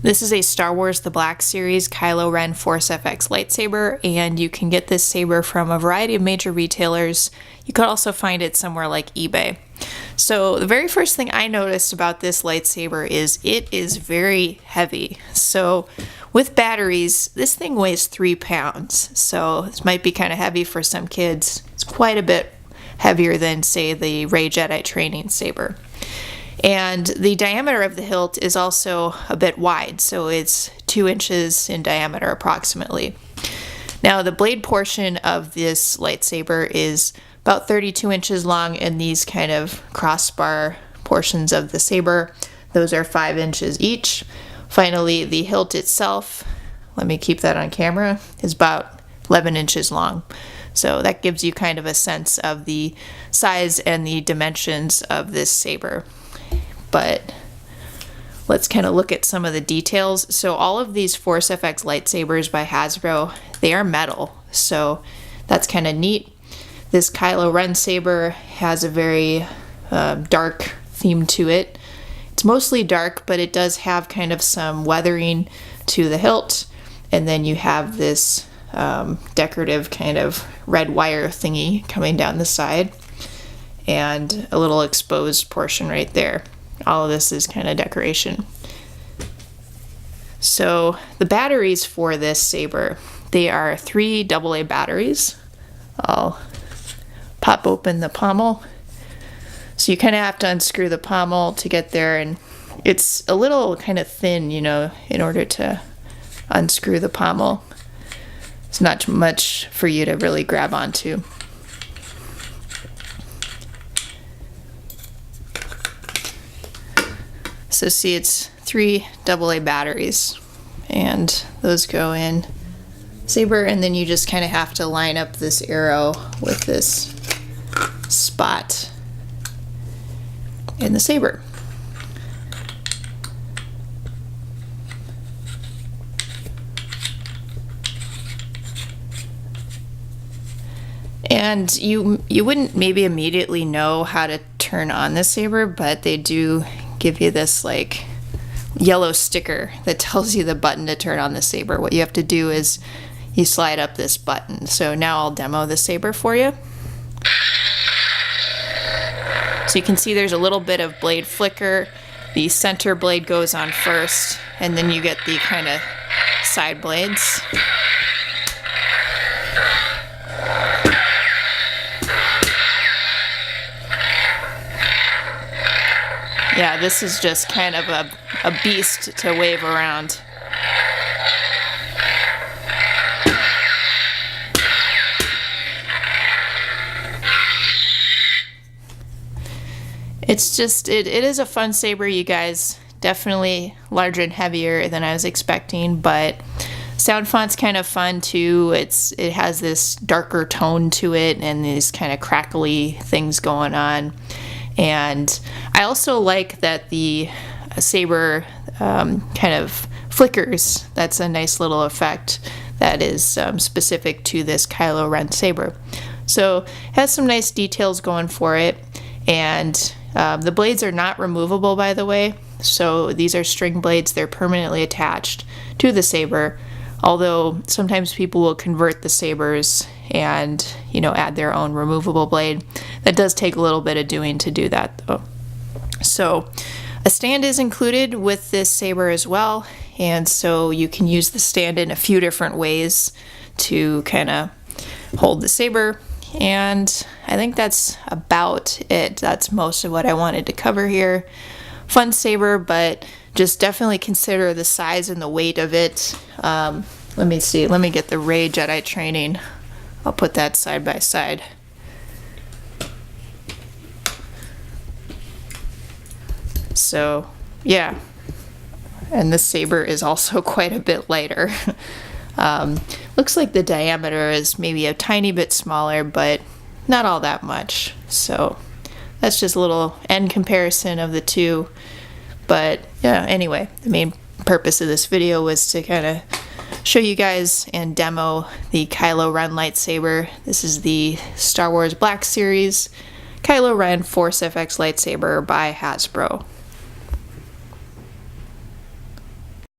This is a Star Wars The Black Series Kylo Ren Force FX lightsaber, and you can get this saber from a variety of major retailers. You could also find it somewhere like eBay. So the very first thing I noticed about this lightsaber is it is very heavy. So with batteries, this thing weighs 3 pounds. So this might be kind of heavy for some kids. It's quite a bit heavier than, say, the Rey Jedi training saber. And the diameter of the hilt is also a bit wide, so it's 2 inches in diameter approximately. Now the blade portion of this lightsaber is about 32 inches long, and these kind of crossbar portions of the saber, those are 5 inches each. Finally, the hilt itself, let me keep that on camera, is about 11 inches long. So that gives you kind of a sense of the size and the dimensions of this saber. But let's kind of look at some of the details. So all of these Force FX lightsabers by Hasbro, they are metal. So that's kind of neat. This Kylo Ren saber has a very dark theme to it. It's mostly dark, but it does have kind of some weathering to the hilt. And then you have this decorative kind of red wire thingy coming down the side. And a little exposed portion right there. All of this is kind of decoration. So the batteries for this saber, they are 3 AA batteries. I'll pop open the pommel. So you kind of have to unscrew the pommel to get there, and it's a little kind of thin, you know, in order to unscrew the pommel. It's not much for you to really grab onto. So see, it's 3 AA batteries, and those go in saber, and then you just kind of have to line up this arrow with this spot in the saber. And you wouldn't maybe immediately know how to turn on the saber, but they do give you this like yellow sticker that tells you the button to turn on the saber. What you have to do is you slide up this button. So now I'll demo the saber for you. So you can see there's a little bit of blade flicker. The center blade goes on first, and then you get the kind of side blades. Yeah, this is just kind of a beast to wave around. It's just, it is a fun saber, you guys. Definitely larger and heavier than I was expecting, but sound font's kind of fun too. It has this darker tone to it and these kind of crackly things going on. And I also like that the saber kind of flickers. That's a nice little effect that is specific to this Kylo Ren saber. So it has some nice details going for it. And the blades are not removable, by the way. So these are string blades. They're permanently attached to the saber. Although sometimes people will convert the sabers and, you know, add their own removable blade. That does take a little bit of doing to do that, though. So a stand is included with this saber as well, and so you can use the stand in a few different ways to kind of hold the saber. And I think that's about it. That's most of what I wanted to cover here. Fun saber, but just definitely consider the size and the weight of it. Let me see. Let me get the Rey Jedi training. I'll put that side by side. So, yeah. And this saber is also quite a bit lighter. Looks like the diameter is maybe a tiny bit smaller, but not all that much. So that's just a little end comparison of the two. But yeah, anyway, the main purpose of this video was to kind of show you guys and demo the Kylo Ren lightsaber. This is the Star Wars Black Series Kylo Ren Force FX lightsaber by Hasbro.